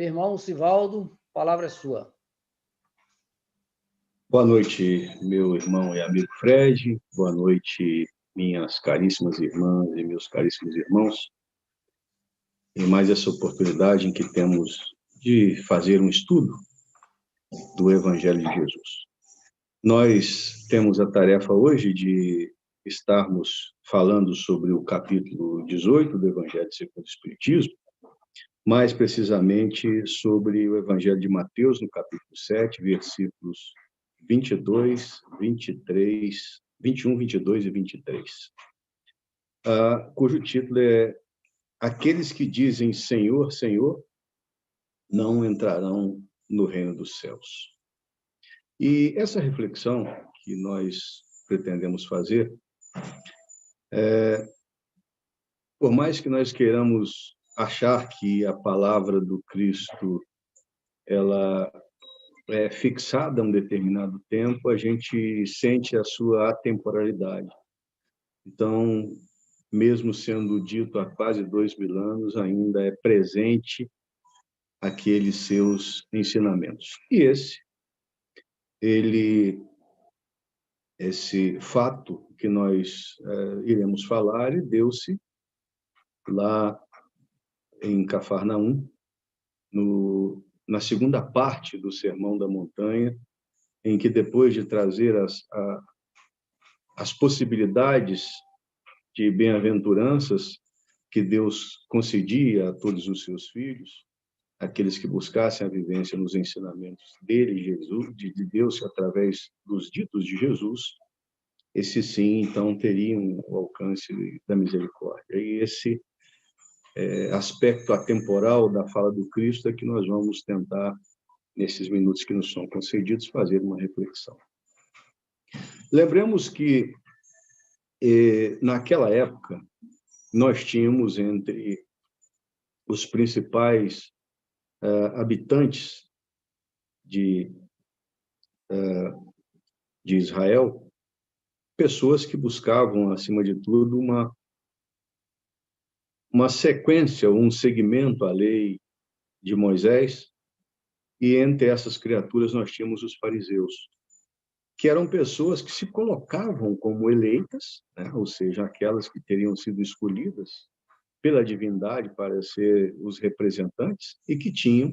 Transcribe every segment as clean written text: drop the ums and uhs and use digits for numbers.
Irmão Sivaldo, a palavra é sua. Boa noite, meu irmão e amigo Fred. Boa noite, minhas caríssimas irmãs e meus caríssimos irmãos. E mais essa oportunidade em que temos de fazer um estudo do Evangelho de Jesus. Nós temos a tarefa hoje de estarmos falando sobre o capítulo 18 do Evangelho segundo o Espiritismo, mais precisamente sobre o Evangelho de Mateus, no capítulo 7, versículos 22, 23, 21, 22 e 23, cujo título é Aqueles que dizem Senhor, Senhor, não entrarão no reino dos céus. E essa reflexão que nós pretendemos fazer, por mais que nós queiramos achar que a palavra do Cristo ela é fixada a um determinado tempo, a gente sente a sua atemporalidade. Então, mesmo sendo dito há quase 2000 anos, ainda é presente aqueles seus ensinamentos. E esse fato que nós iremos falar, ele deu-se lá em Cafarnaum, na segunda parte do Sermão da Montanha, em que depois de trazer as possibilidades de bem-aventuranças que Deus concedia a todos os seus filhos, aqueles que buscassem a vivência nos ensinamentos dele, Jesus, de Deus, através dos ditos de Jesus, esses sim, então, teriam o alcance da misericórdia. E esse aspecto atemporal da fala do Cristo é que nós vamos tentar, nesses minutos que nos são concedidos, fazer uma reflexão. Lembremos que, naquela época, nós tínhamos entre os principais habitantes de Israel, pessoas que buscavam, acima de tudo, uma sequência, um segmento à lei de Moisés, e entre essas criaturas nós tínhamos os fariseus, que eram pessoas que se colocavam como eleitas, né? Ou seja, aquelas que teriam sido escolhidas pela divindade para ser os representantes e que tinham,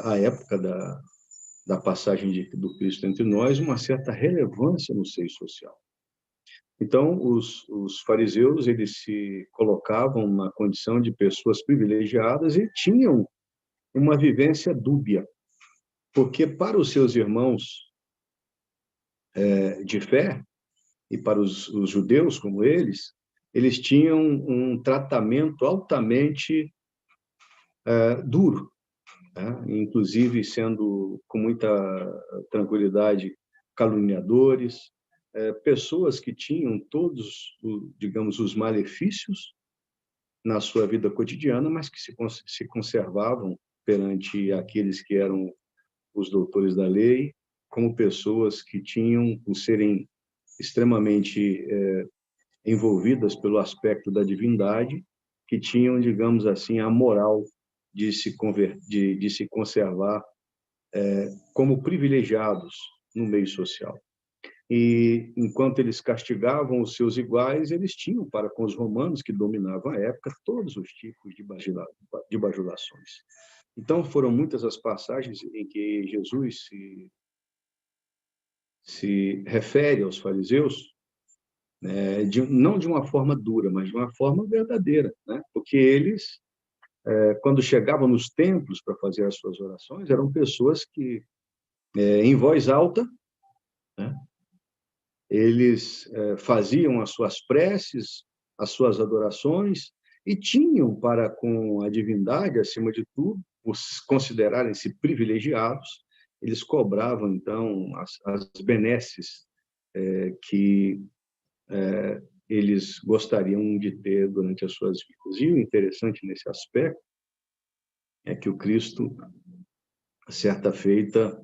à época da passagem do Cristo entre nós, uma certa relevância no seio social. Então, os fariseus, eles se colocavam na condição de pessoas privilegiadas e tinham uma vivência dúbia, porque para os seus irmãos de fé, e para os judeus como eles tinham um tratamento altamente duro, né? Inclusive sendo com muita tranquilidade caluniadores, pessoas que tinham todos, digamos, os malefícios na sua vida cotidiana, mas que se conservavam perante aqueles que eram os doutores da lei, como pessoas que tinham, por serem extremamente envolvidas pelo aspecto da divindade, que tinham, digamos assim, a moral de se conservar como privilegiados no meio social. E, enquanto eles castigavam os seus iguais, eles tinham, para com os romanos, que dominavam a época, todos os tipos de bajulações. Então, foram muitas as passagens em que Jesus se refere aos fariseus, né, não de uma forma dura, mas de uma forma verdadeira, né? Porque eles, quando chegavam nos templos para fazer as suas orações, eram pessoas que, em voz alta, né, eles faziam as suas preces, as suas adorações, e tinham para com a divindade, acima de tudo, por considerarem-se privilegiados, eles cobravam, então, as benesses que eles gostariam de ter durante as suas vidas. E o interessante nesse aspecto é que o Cristo, certa feita,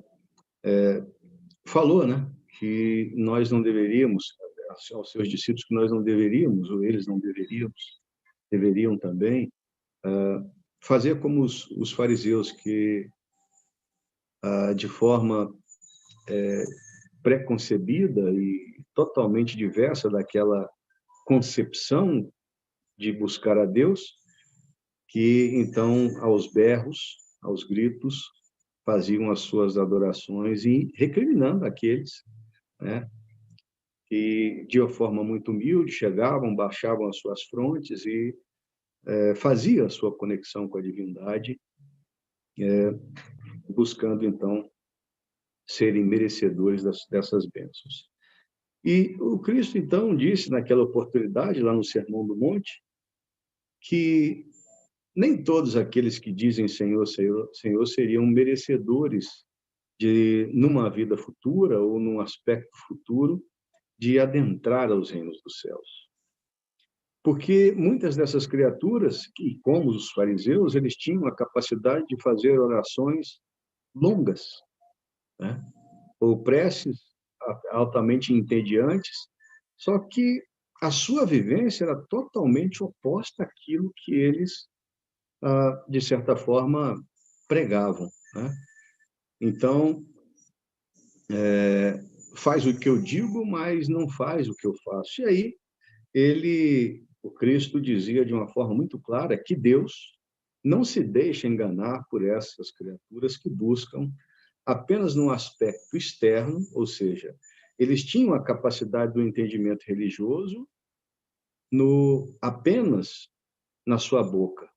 falou, né, que nós não deveríamos, aos seus discípulos, que nós não deveríamos, ou eles não deveriam também, fazer como os fariseus, que de forma preconcebida e totalmente diversa daquela concepção de buscar a Deus, que então, aos berros, aos gritos, faziam as suas adorações e recriminando aqueles, né, que de uma forma muito humilde chegavam, baixavam as suas frontes e faziam a sua conexão com a divindade, buscando então serem merecedores dessas bênçãos. E o Cristo então disse naquela oportunidade, lá no Sermão do Monte, que nem todos aqueles que dizem Senhor, Senhor, Senhor seriam merecedores de, numa vida futura ou num aspecto futuro, de adentrar aos reinos dos céus. Porque muitas dessas criaturas, e como os fariseus, eles tinham a capacidade de fazer orações longas, né? Ou preces altamente entediantes, só que a sua vivência era totalmente oposta àquilo que eles, de certa forma, pregavam, né? Então, faz o que eu digo, mas não faz o que eu faço. E aí, o Cristo dizia de uma forma muito clara que Deus não se deixa enganar por essas criaturas que buscam apenas num aspecto externo, ou seja, eles tinham a capacidade do entendimento religioso apenas na sua boca,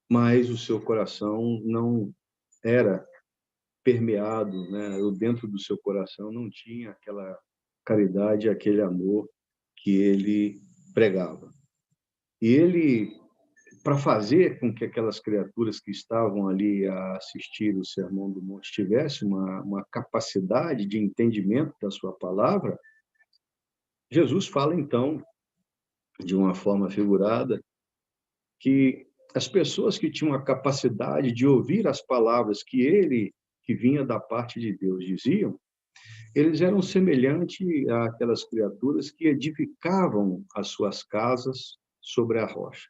mas o seu coração não era permeado, né? Ou dentro do seu coração não tinha aquela caridade, aquele amor que ele pregava. E ele, para fazer com que aquelas criaturas que estavam ali a assistir o Sermão do Monte tivessem uma capacidade de entendimento da sua palavra, Jesus fala, então, de uma forma figurada, que as pessoas que tinham a capacidade de ouvir as palavras que vinha da parte de Deus, diziam, eles eram semelhantes àquelas criaturas que edificavam as suas casas sobre a rocha.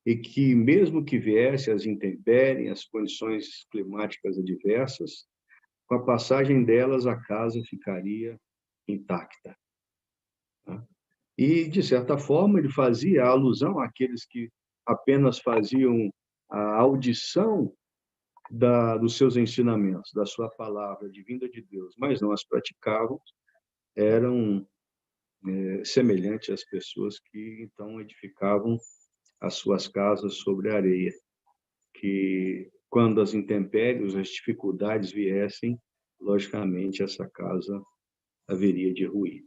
E que, mesmo que viessem as intempéries, as condições climáticas adversas, com a passagem delas, a casa ficaria intacta. E, de certa forma, ele fazia alusão àqueles que apenas faziam a audição dos seus ensinamentos, da sua palavra, de vinda de Deus, mas não as praticavam, eram semelhantes às pessoas que, então, edificavam as suas casas sobre a areia, que, quando as intempéries, as dificuldades viessem, logicamente, essa casa haveria de ruir.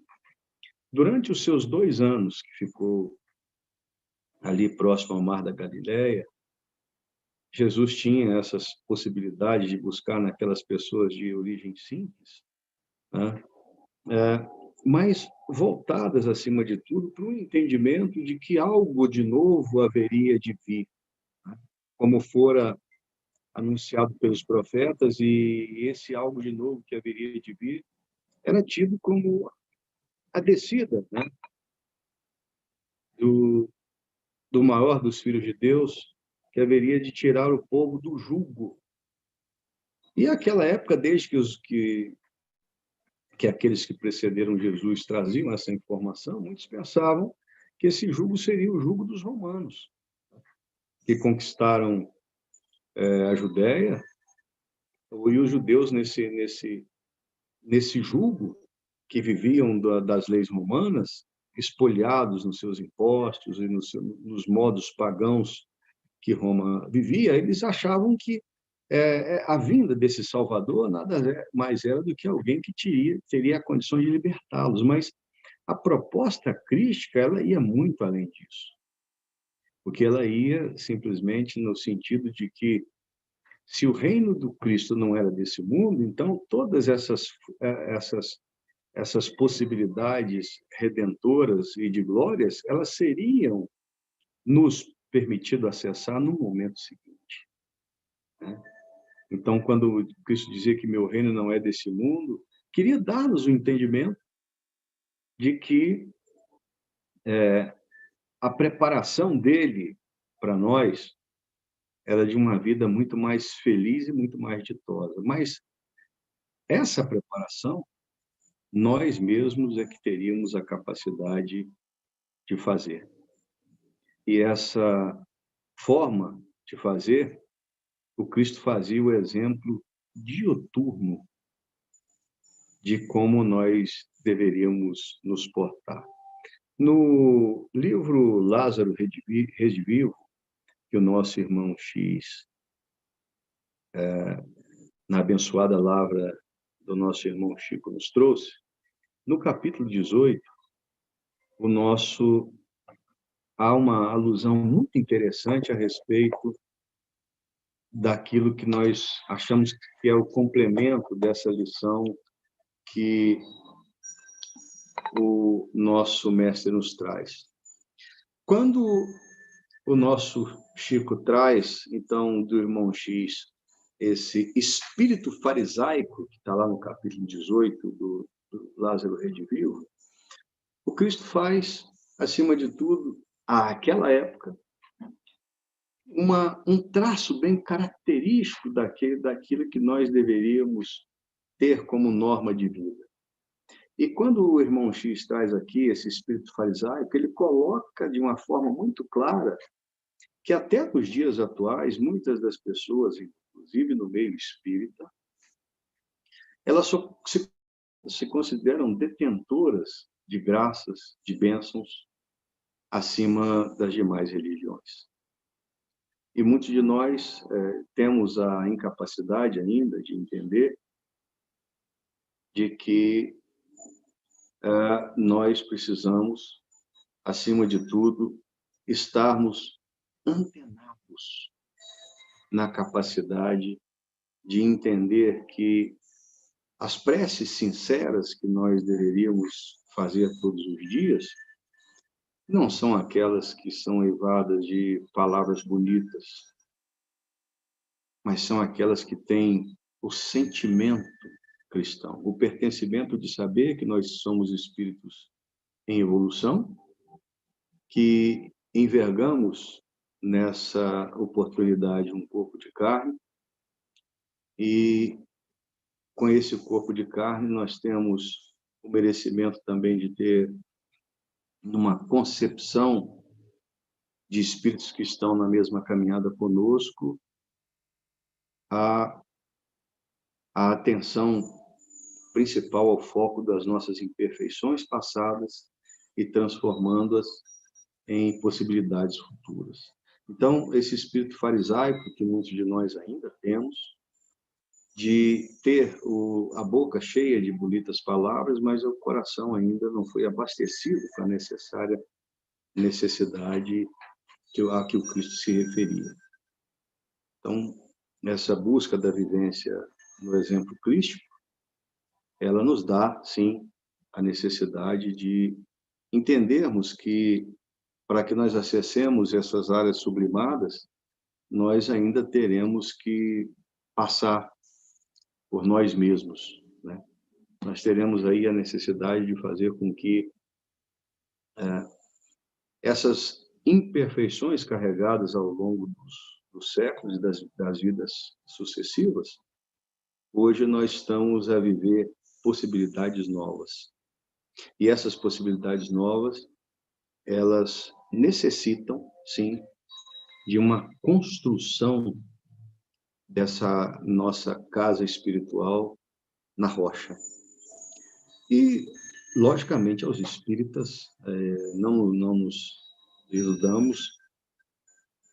Durante os seus 2 anos que ficou ali próximo ao Mar da Galileia, Jesus tinha essas possibilidades de buscar naquelas pessoas de origem simples, né? Mas voltadas, acima de tudo, para o entendimento de que algo de novo haveria de vir, né? Como fora anunciado pelos profetas, e esse algo de novo que haveria de vir era tido como a descida, né, do maior dos filhos de Deus, que haveria de tirar o povo do jugo. E aquela época, desde que aqueles que precederam Jesus traziam essa informação, muitos pensavam que esse jugo seria o jugo dos romanos, que conquistaram a Judéia, e os judeus nesse jugo, que viviam das leis romanas, espoliados nos seus impostos e nos modos pagãos que Roma vivia, eles achavam que a vinda desse Salvador nada mais era do que alguém que teria a condição de libertá-los. Mas a proposta crística, ela ia muito além disso, porque ela ia simplesmente no sentido de que, se o reino do Cristo não era desse mundo, então todas essas possibilidades redentoras e de glórias, elas seriam nos permitido acessar no momento seguinte, né? Então, quando Cristo dizia que meu reino não é desse mundo, queria dar-nos o entendimento de que a preparação dele para nós era de uma vida muito mais feliz e muito mais ditosa. Mas essa preparação, nós mesmos é que teríamos a capacidade de fazer. E essa forma de fazer, o Cristo fazia o exemplo dioturno de como nós deveríamos nos portar. No livro Lázaro Redivivo, que o nosso irmão X, na abençoada lavra do nosso irmão Chico, nos trouxe, no capítulo 18, há uma alusão muito interessante a respeito daquilo que nós achamos que é o complemento dessa lição que o nosso mestre nos traz. Quando o nosso Chico traz, então, do irmão X, esse espírito farisaico, que está lá no capítulo 18 do Lázaro Redivivo, o Cristo faz, acima de tudo, àquela época, um traço bem característico daquilo que nós deveríamos ter como norma de vida. E quando o irmão X traz aqui esse espírito farisaico, ele coloca de uma forma muito clara que até nos dias atuais, muitas das pessoas, inclusive no meio espírita, elas só se consideram detentoras de graças, de bênçãos, acima das demais religiões. E muitos de nós temos a incapacidade ainda de entender de que nós precisamos, acima de tudo, estarmos antenados na capacidade de entender que as preces sinceras que nós deveríamos fazer todos os dias não são aquelas que são eivadas de palavras bonitas, mas são aquelas que têm o sentimento cristão, o pertencimento de saber que nós somos espíritos em evolução, que envergamos nessa oportunidade um corpo de carne, e com esse corpo de carne nós temos o merecimento também de ter uma concepção de espíritos que estão na mesma caminhada conosco, a atenção principal ao foco das nossas imperfeições passadas e transformando-as em possibilidades futuras. Então, esse espírito farisaico que muitos de nós ainda temos, de ter a boca cheia de bonitas palavras, mas o coração ainda não foi abastecido com a necessária necessidade a que o Cristo se referia. Então, essa busca da vivência no exemplo crístico, ela nos dá, sim, a necessidade de entendermos que, para que nós acessemos essas áreas sublimadas, nós ainda teremos que passar por nós mesmos, né? Nós teremos aí a necessidade de fazer com que essas imperfeições carregadas ao longo dos séculos e das vidas sucessivas, hoje nós estamos a viver possibilidades novas. E essas possibilidades novas, elas necessitam, sim, de uma construção dessa nossa casa espiritual na rocha. E, logicamente, aos espíritas, não nos iludamos.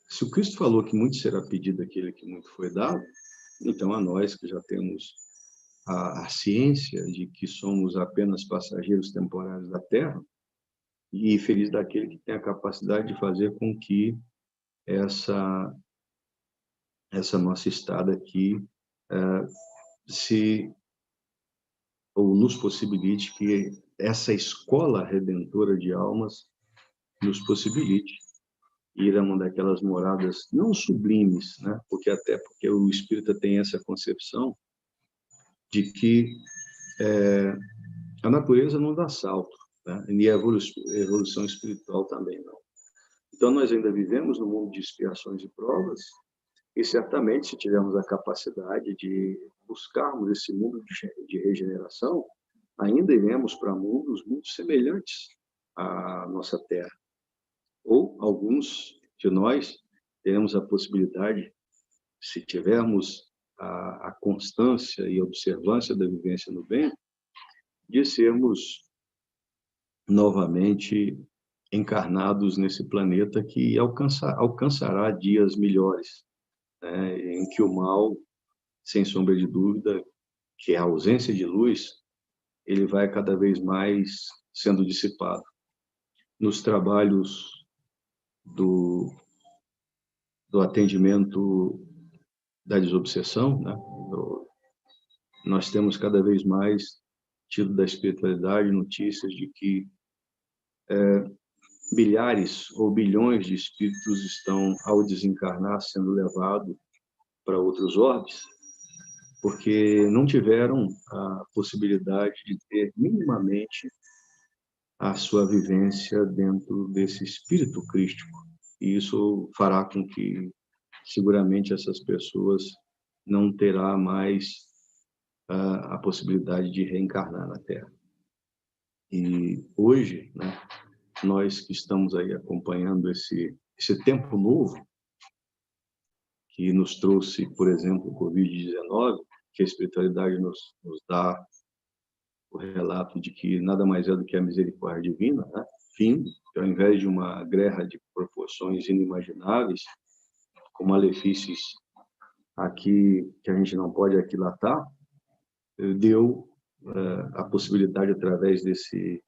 Se o Cristo falou que muito será pedido àquele que muito foi dado, então a nós que já temos a ciência de que somos apenas passageiros temporários da Terra, e feliz daquele que tem a capacidade de fazer com que essa nossa estada aqui ou nos possibilite que essa escola redentora de almas nos possibilite ir a uma daquelas moradas não sublimes, né? Porque o espírita tem essa concepção de que a natureza não dá salto, né? E a evolução espiritual também não. Então, nós ainda vivemos no mundo de expiações e provas, E certamente, se tivermos a capacidade de buscarmos esse mundo de regeneração, ainda iremos para mundos muito semelhantes à nossa Terra. Ou alguns de nós teremos a possibilidade, se tivermos a constância e a observância da vivência no bem, de sermos novamente encarnados nesse planeta que alcançará dias melhores, né, em que o mal, sem sombra de dúvida, que é a ausência de luz, ele vai cada vez mais sendo dissipado. Nos trabalhos do atendimento da desobsessão, né, nós temos cada vez mais tido da espiritualidade notícias de que milhares ou bilhões de espíritos estão, ao desencarnar, sendo levados para outros orbes, porque não tiveram a possibilidade de ter minimamente a sua vivência dentro desse espírito crístico. E isso fará com que, seguramente, essas pessoas não terá mais a possibilidade de reencarnar na Terra. E hoje, né, nós que estamos aí acompanhando esse tempo novo, que nos trouxe, por exemplo, o Covid-19, que a espiritualidade nos dá o relato de que nada mais é do que a misericórdia divina, né? Fim, que ao invés de uma guerra de proporções inimagináveis, com malefícios aqui que a gente não pode aquilatar, deu a possibilidade, através desse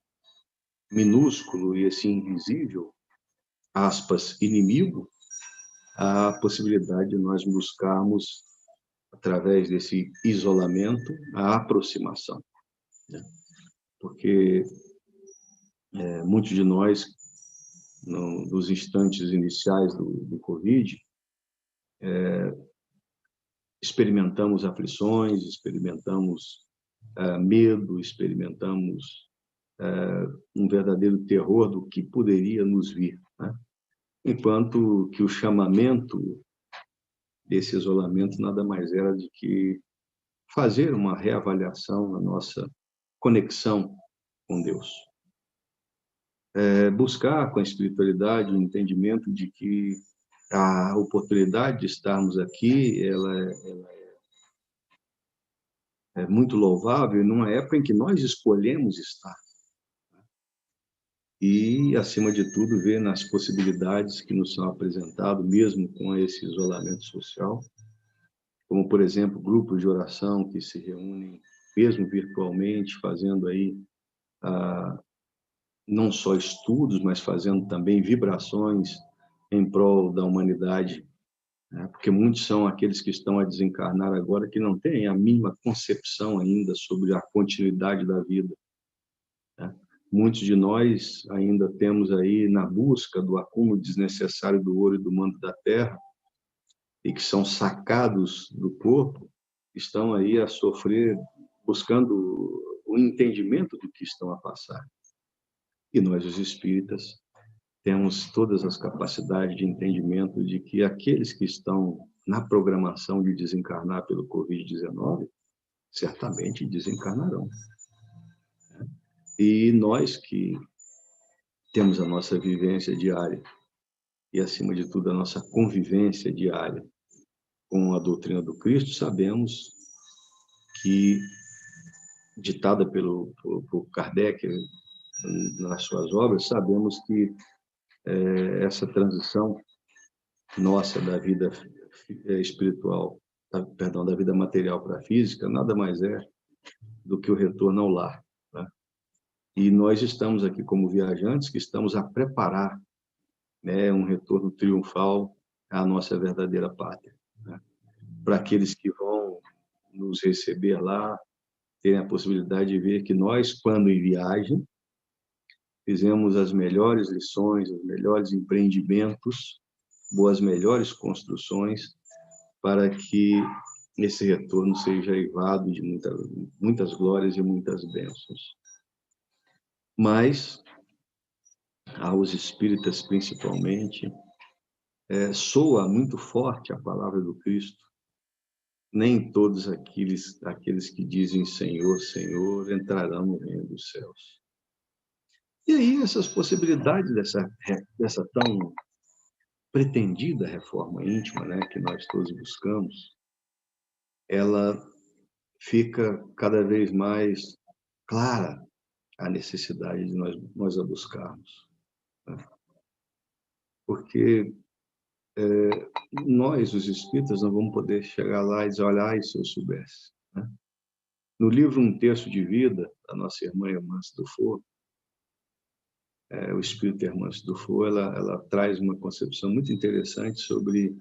minúsculo e assim invisível, aspas, inimigo, a possibilidade de nós buscarmos, através desse isolamento, a aproximação, né? Porque muitos de nós, nos instantes iniciais do Covid, experimentamos aflições, experimentamos medo, experimentamos um verdadeiro terror do que poderia nos vir, né? Enquanto que o chamamento desse isolamento nada mais era do que fazer uma reavaliação na nossa conexão com Deus. Buscar com a espiritualidade o entendimento de que a oportunidade de estarmos aqui, ela é muito louvável numa época em que nós escolhemos estar. E, acima de tudo, ver nas possibilidades que nos são apresentadas, mesmo com esse isolamento social, como, por exemplo, grupos de oração que se reúnem, mesmo virtualmente, fazendo aí não só estudos, mas fazendo também vibrações em prol da humanidade, né? Porque muitos são aqueles que estão a desencarnar agora que não têm a mínima concepção ainda sobre a continuidade da vida, né? Muitos de nós ainda temos aí, na busca do acúmulo desnecessário do ouro e do manto da terra, e que são sacados do corpo, estão aí a sofrer, buscando o entendimento do que estão a passar. E nós, os espíritas, temos todas as capacidades de entendimento de que aqueles que estão na programação de desencarnar pelo Covid-19, certamente desencarnarão. E nós que temos a nossa vivência diária e, acima de tudo, a nossa convivência diária com a doutrina do Cristo, sabemos que, ditada por Kardec nas suas obras, sabemos que essa transição nossa da vida espiritual, da vida material para a física, nada mais é do que o retorno ao lar, né? E nós estamos aqui como viajantes que estamos a preparar, né, um retorno triunfal à nossa verdadeira pátria, né? Para aqueles que vão nos receber lá, terem a possibilidade de ver que nós, quando em viagem, fizemos as melhores lições, os melhores empreendimentos, as melhores construções, para que esse retorno seja eivado de muitas glórias e muitas bênçãos. Mas, aos espíritas principalmente, soa muito forte a palavra do Cristo. Nem todos aqueles que dizem Senhor, Senhor, entrarão no reino dos céus. E aí essas possibilidades dessa tão pretendida reforma íntima, né, que nós todos buscamos, ela fica cada vez mais clara a necessidade de nós a buscarmos, né? Porque nós, os espíritas, não vamos poder chegar lá e dizer, olha, se eu soubesse, né? No livro Um Terço de Vida, da nossa irmã Hermance Dufour, o espírito Hermance Dufour, ela traz uma concepção muito interessante sobre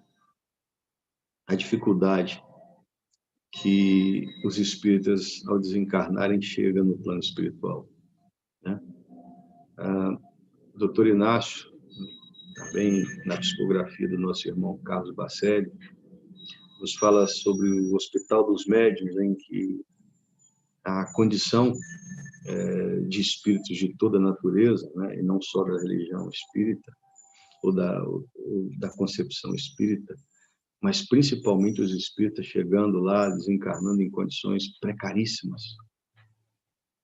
a dificuldade que os espíritas, ao desencarnarem, chegam no plano espiritual, né? O Dr. Inácio, também na psicografia do nosso irmão Carlos Bacelli, nos fala sobre o Hospital dos Médiuns, em que a condição de espíritos de toda a natureza, né, e não só da religião espírita, ou da concepção espírita, mas principalmente os espíritas chegando lá, desencarnando em condições precaríssimas,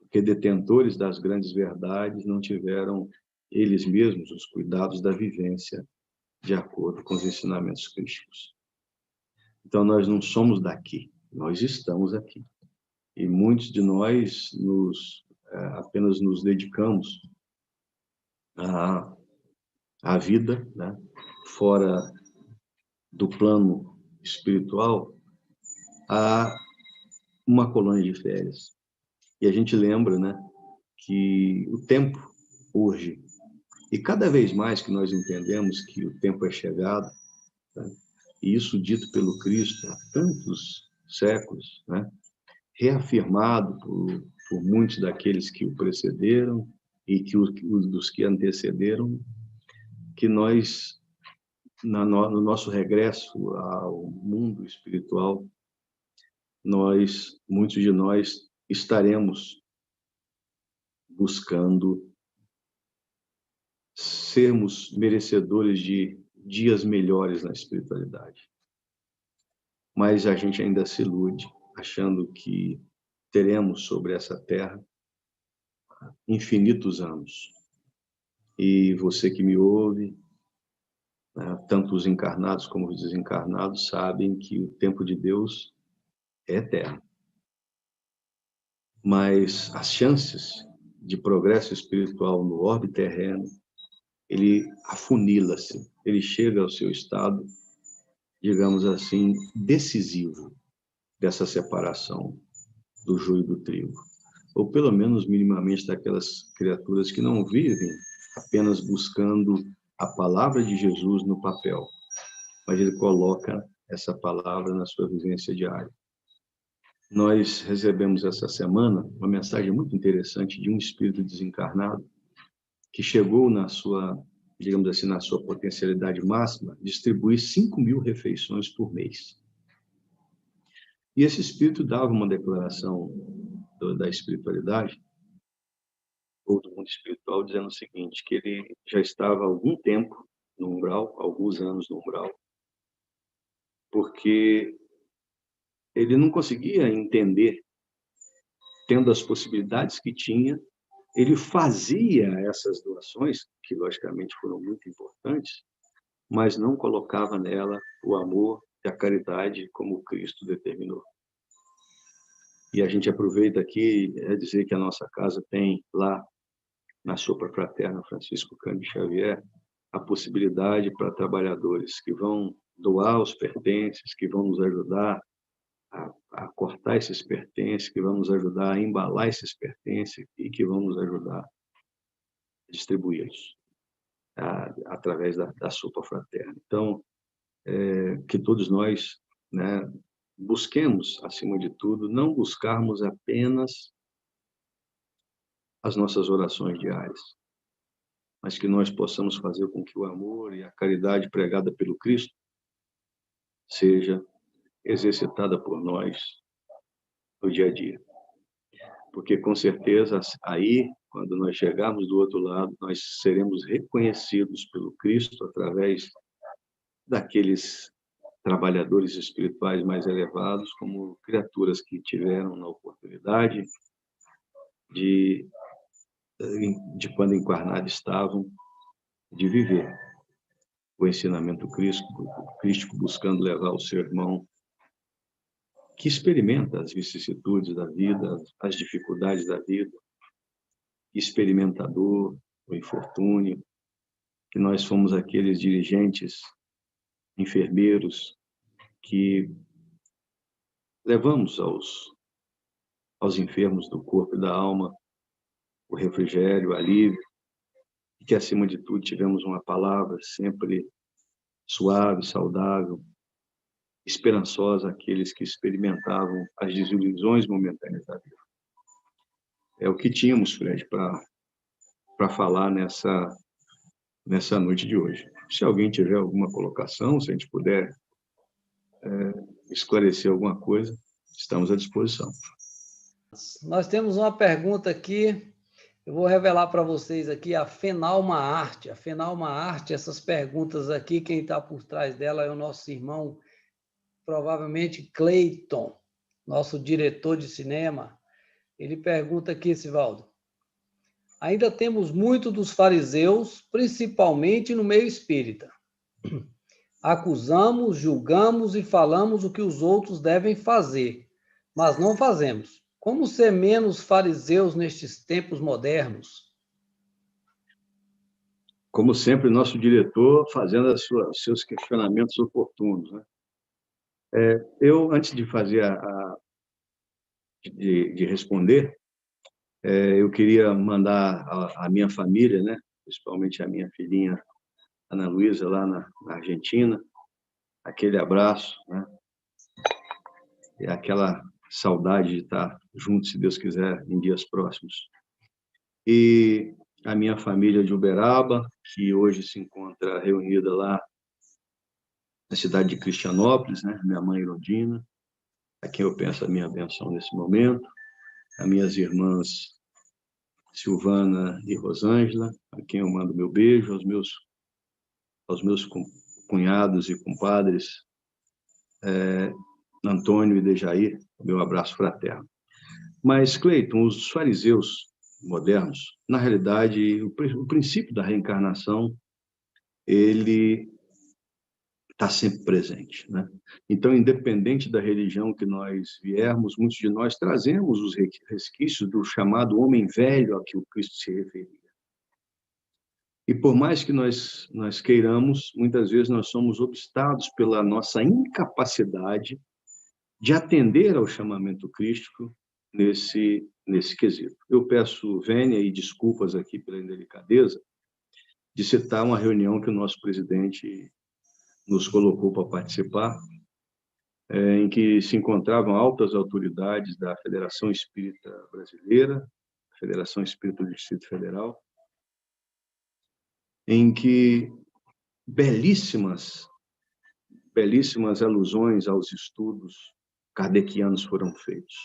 porque detentores das grandes verdades não tiveram eles mesmos os cuidados da vivência de acordo com os ensinamentos crísticos. Então, nós não somos daqui, nós estamos aqui. E muitos de nós apenas nos dedicamos à vida, né, fora do plano espiritual, a uma colônia de férias. E a gente lembra, né, que o tempo urge. E cada vez mais que nós entendemos que o tempo é chegado, né, e isso dito pelo Cristo há tantos séculos, né, reafirmado por muitos daqueles que o precederam e dos que antecederam, que nós, no nosso regresso ao mundo espiritual, muitos de nós, estaremos buscando sermos merecedores de dias melhores na espiritualidade. Mas a gente ainda se ilude, achando que teremos sobre essa terra infinitos anos. E você que me ouve, né, tanto os encarnados como os desencarnados, sabem que o tempo de Deus é eterno. Mas as chances de progresso espiritual no orbe terreno, ele afunila-se, ele chega ao seu estado, digamos assim, decisivo dessa separação do joio do trigo. Ou pelo menos minimamente daquelas criaturas que não vivem apenas buscando a palavra de Jesus no papel, mas ele coloca essa palavra na sua vivência diária. Nós recebemos essa semana uma mensagem muito interessante de um espírito desencarnado que chegou na sua, digamos assim, na sua potencialidade máxima, distribuir 5.000 refeições por mês. E esse espírito dava uma declaração da espiritualidade, ou do mundo espiritual, dizendo o seguinte, que ele já estava há algum tempo no umbral, alguns anos no umbral, porque ele não conseguia entender, tendo as possibilidades que tinha, ele fazia essas doações, que logicamente foram muito importantes, mas não colocava nela o amor e a caridade como Cristo determinou. E a gente aproveita aqui dizer que a nossa casa tem lá, na sopa fraterna Francisco Cândido Xavier, a possibilidade para trabalhadores que vão doar os pertences, que vão nos ajudar a cortar esses pertences, que vão nos ajudar a embalar esses pertences e que vão nos ajudar a distribuí-los através da sopa fraterna. Então, que todos nós, né, busquemos, acima de tudo, não buscarmos apenas as nossas orações diárias, mas que nós possamos fazer com que o amor e a caridade pregada pelo Cristo seja exercitada por nós no dia a dia. Porque, com certeza, aí, quando nós chegarmos do outro lado, nós seremos reconhecidos pelo Cristo através daqueles trabalhadores espirituais mais elevados, como criaturas que tiveram na oportunidade de quando encarnados estavam, de viver o ensinamento crístico, buscando levar o seu irmão que experimenta as vicissitudes da vida, as dificuldades da vida, experimentador, o infortúnio, que nós fomos aqueles dirigentes, enfermeiros, que levamos aos enfermos do corpo e da alma o refrigério, o alívio, e que, acima de tudo, tivemos uma palavra sempre suave, saudável, esperançosa àqueles que experimentavam as desilusões momentâneas da vida. É o que tínhamos, Fred, para falar nessa noite de hoje. Se alguém tiver alguma colocação, se a gente puder esclarecer alguma coisa, estamos à disposição. Nós temos uma pergunta aqui, eu vou revelar para vocês aqui, a Fenalma Arte. A Fenalma Arte, essas perguntas aqui, quem está por trás dela é o nosso irmão, provavelmente Cleiton, nosso diretor de cinema. Ele pergunta aqui, Sivaldo: ainda temos muito dos fariseus, principalmente no meio espírita. Acusamos, julgamos e falamos o que os outros devem fazer, mas não fazemos. Como ser menos fariseus nestes tempos modernos? Como sempre, nosso diretor fazendo os seus questionamentos oportunos, né? Eu, antes de fazer de responder, eu queria mandar a minha família, né, principalmente a minha filhinha Ana Luísa, lá na Argentina, aquele abraço, né, e aquela saudade de estar junto, se Deus quiser, em dias próximos. E a minha família de Uberaba, que hoje se encontra reunida lá na cidade de Cristianópolis, né, minha mãe Irondina, a quem eu peço a minha benção nesse momento, as minhas irmãs Silvana e Rosângela, a quem eu mando meu beijo, aos meus cunhados e compadres, Antônio e Dejair, meu abraço fraterno. Mas, Cleiton, os fariseus modernos, na realidade, o princípio da reencarnação, ele está sempre presente, né? Então, independente da religião que nós viermos, muitos de nós trazemos os resquícios do chamado homem velho a que o Cristo se referia. E por mais que nós queiramos, muitas vezes nós somos obstados pela nossa incapacidade de atender ao chamamento crístico nesse quesito. Eu peço vênia e desculpas aqui pela indelicadeza de citar uma reunião que o nosso presidente nos colocou para participar, em que se encontravam altas autoridades da Federação Espírita Brasileira, Federação Espírita do Distrito Federal, em que belíssimas alusões aos estudos kardecianos foram feitos.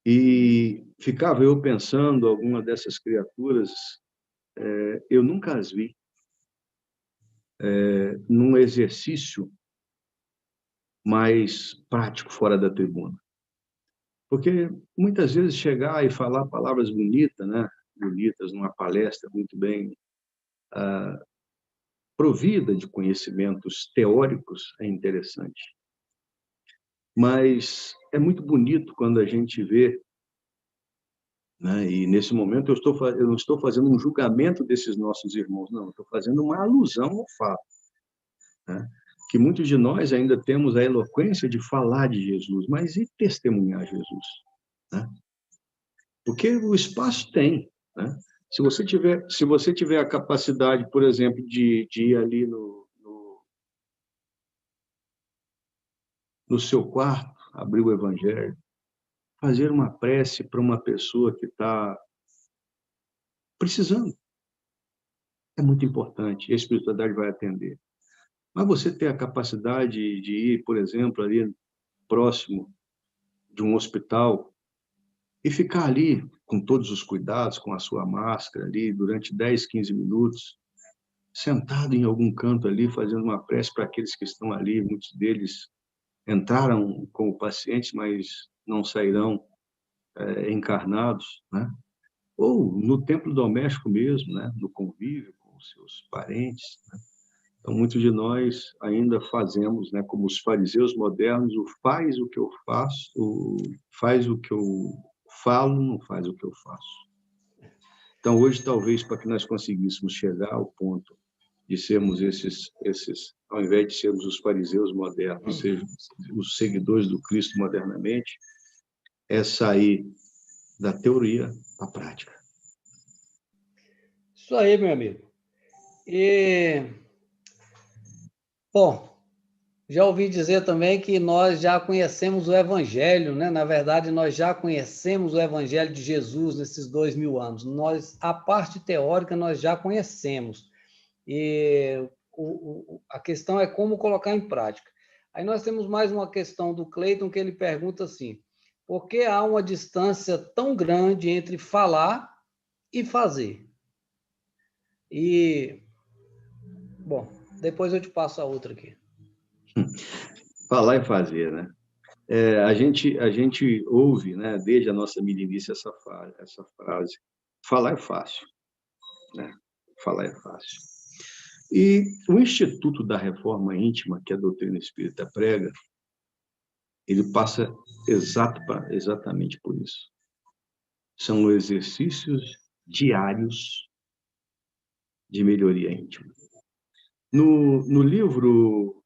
E ficava eu pensando, alguma dessas criaturas, eu nunca as vi num exercício mais prático fora da tribuna. Porque muitas vezes chegar e falar palavras bonitas, né? Bonitas numa palestra muito bem provida de conhecimentos teóricos é interessante. Mas é muito bonito quando a gente vê, né? E nesse momento eu não estou fazendo um julgamento desses nossos irmãos, não, estou fazendo uma alusão ao fato, né? Que muitos de nós ainda temos a eloquência de falar de Jesus, mas e testemunhar Jesus, né? Porque o espaço tem, né? Se você tiver a capacidade, por exemplo, de ir ali no seu quarto, abrir o Evangelho, fazer uma prece para uma pessoa que está precisando, é muito importante, e a espiritualidade vai atender. Mas você ter a capacidade de ir, por exemplo, ali próximo de um hospital e ficar ali com todos os cuidados, com a sua máscara ali durante 10, 15 minutos, sentado em algum canto ali, fazendo uma prece para aqueles que estão ali. Muitos deles entraram como pacientes, mas não sairão encarnados, né? Ou no templo doméstico mesmo, né? No convívio com os seus parentes, né? Então, muitos de nós ainda fazemos, né, como os fariseus modernos, o faz o que eu faço, o faz o que eu falo, não faz o que eu faço. Então, hoje, talvez, para que nós conseguíssemos chegar ao ponto de sermos ao invés de sermos os fariseus modernos, sejam os seguidores do Cristo modernamente, é sair da teoria para a prática. Isso aí, meu amigo. E, bom, já ouvi dizer também que nós já conhecemos o Evangelho, né? Na verdade, nós já conhecemos o Evangelho de Jesus nesses 2000 anos. A parte teórica, nós já conhecemos. E a questão é como colocar em prática. Aí nós temos mais uma questão do Cleiton, que ele pergunta assim: por que há uma distância tão grande entre falar e fazer? E, bom, depois eu te passo a outra aqui. Falar e fazer, né? A gente ouve, né, desde a nossa meninice essa frase: falar é fácil, né? Falar é fácil. E o Instituto da Reforma Íntima, que a doutrina espírita prega, ele passa exatamente por isso. São exercícios diários de melhoria íntima. No livro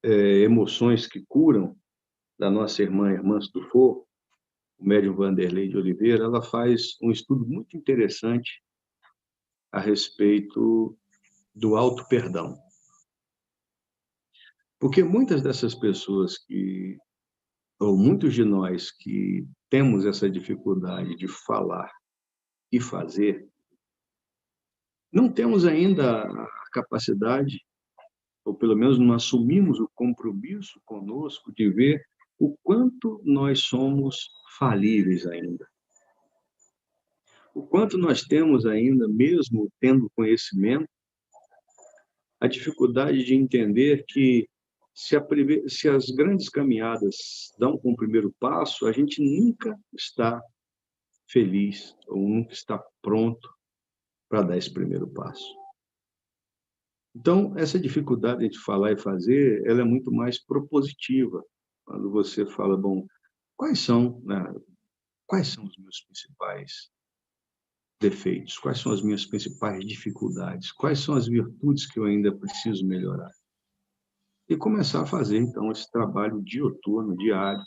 Emoções que Curam, da nossa irmã Stufo, o médium Vanderlei de Oliveira, ela faz um estudo muito interessante a respeito do auto-perdão. Porque muitas dessas pessoas ou muitos de nós que temos essa dificuldade de falar e fazer, não temos ainda a capacidade, ou pelo menos não assumimos o compromisso conosco de ver o quanto nós somos falíveis ainda. O quanto nós temos ainda, mesmo tendo conhecimento, a dificuldade de entender que se as grandes caminhadas dão com o primeiro passo, a gente nunca está feliz ou nunca está pronto para dar esse primeiro passo. Então, essa dificuldade de falar e fazer, ela é muito mais propositiva. Quando você fala, bom, quais são os meus principais defeitos? Quais são as minhas principais dificuldades? Quais são as virtudes que eu ainda preciso melhorar? E começar a fazer, então, esse trabalho dioturno, diário,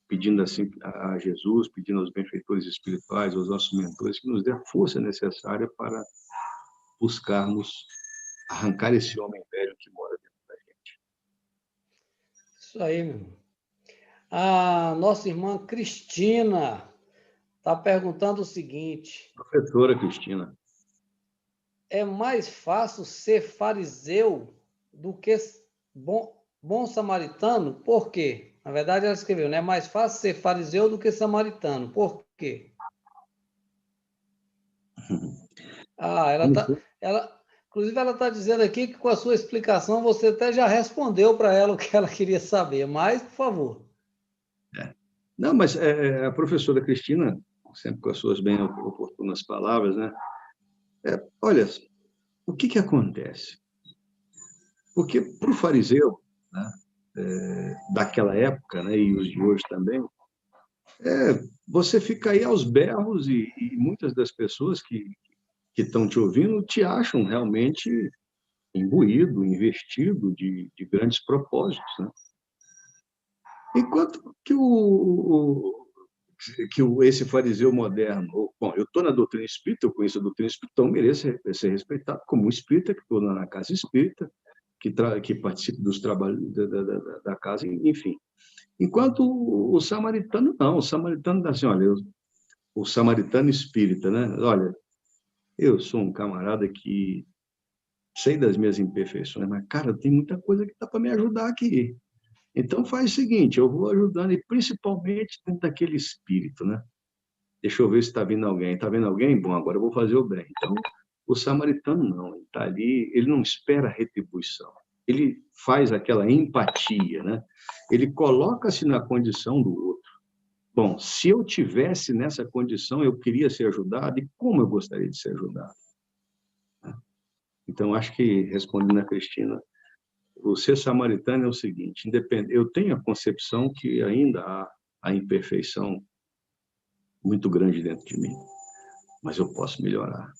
pedindo assim a Jesus, pedindo aos benfeitores espirituais, aos nossos mentores, que nos dê a força necessária para buscarmos arrancar esse homem velho que mora dentro da gente. Isso aí, meu irmão. A nossa irmã Cristina está perguntando o seguinte: Professora Cristina. é mais fácil ser fariseu do que bom samaritano? Por quê? Na verdade, ela escreveu, né? É mais fácil ser fariseu do que samaritano. Por quê? Inclusive, ela está dizendo aqui que com a sua explicação você até já respondeu para ela o que ela queria saber, mas, por favor. Não, mas a professora Cristina, sempre com as suas bem oportunas palavras, né? Olha, o que acontece? Porque para o fariseu, né, daquela época, né, e os de hoje também, você fica aí aos berros e muitas das pessoas que estão te ouvindo te acham realmente imbuído, investido de grandes propósitos, né? Enquanto que esse fariseu moderno, bom, eu estou na doutrina espírita, eu conheço a doutrina espírita, então mereço ser respeitado como um espírita, que estou na casa espírita, que participo dos trabalhos da casa, enfim. Enquanto o samaritano, não, o samaritano dá assim, olha, o samaritano espírita, né? Olha, eu sou um camarada que sei das minhas imperfeições, mas, cara, tem muita coisa que dá para me ajudar aqui. Então, faz o seguinte, eu vou ajudando, e principalmente dentro daquele espírito, né? Deixa eu ver se está vindo alguém. Está vindo alguém? Bom, agora eu vou fazer o bem. Então, O samaritano não, ele está ali, ele não espera retribuição. Ele faz aquela empatia, né? Ele coloca-se na condição do outro. Bom, se eu tivesse nessa condição, eu queria ser ajudado, e como eu gostaria de ser ajudado? Então, acho que, respondendo a Cristina, o ser samaritano é o seguinte, eu tenho a concepção que ainda há a imperfeição muito grande dentro de mim, mas eu posso melhorar.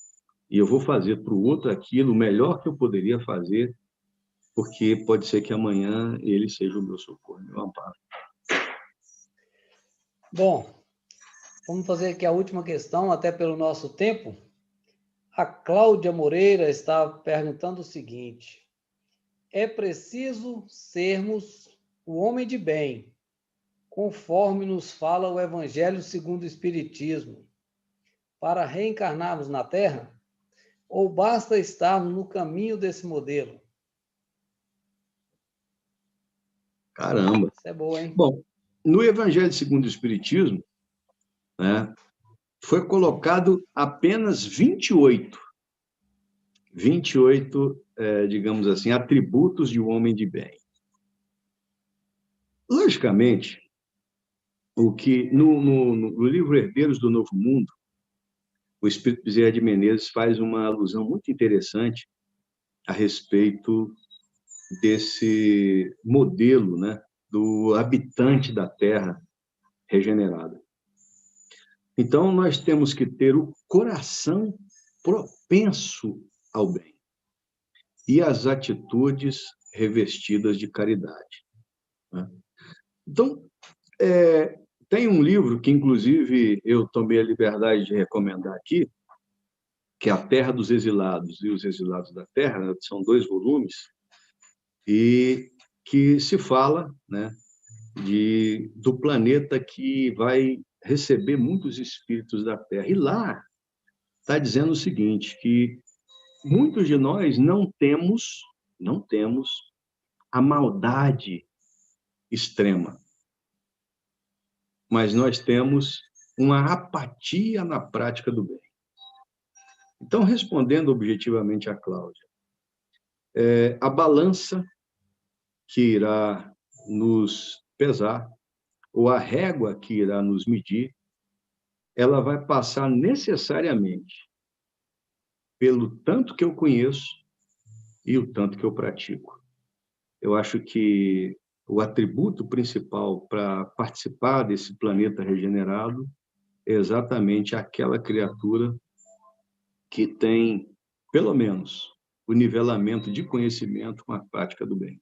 E eu vou fazer para o outro aquilo, o melhor que eu poderia fazer, porque pode ser que amanhã ele seja o meu socorro, meu amparo. Bom, vamos fazer aqui a última questão, até pelo nosso tempo. A Cláudia Moreira está perguntando o seguinte: é preciso sermos o homem de bem, conforme nos fala o Evangelho segundo o Espiritismo, para reencarnarmos na Terra? Ou basta estarmos no caminho desse modelo? Caramba! Isso é boa, hein? Bom, no Evangelho segundo o Espiritismo, né, foi colocado apenas 28, digamos assim, atributos de um homem de bem. Logicamente, o que no livro Herdeiros do Novo Mundo, o Espírito Bezerra de Menezes faz uma alusão muito interessante a respeito desse modelo, né, do habitante da Terra regenerada. Então, nós temos que ter o coração propenso ao bem e as atitudes revestidas de caridade, né? Então, tem um livro que, inclusive, eu tomei a liberdade de recomendar aqui, que é A Terra dos Exilados e os Exilados da Terra, né? São 2 volumes, e que se fala, né, do planeta que vai receber muitos espíritos da Terra. E lá está dizendo o seguinte, que muitos de nós não temos a maldade extrema, mas nós temos uma apatia na prática do bem. Então, respondendo objetivamente a Cláudia, a balança que irá nos pesar, ou a régua que irá nos medir, ela vai passar necessariamente pelo tanto que eu conheço e o tanto que eu pratico. Eu acho que o atributo principal para participar desse planeta regenerado é exatamente aquela criatura que tem, pelo menos, o nivelamento de conhecimento com a prática do bem.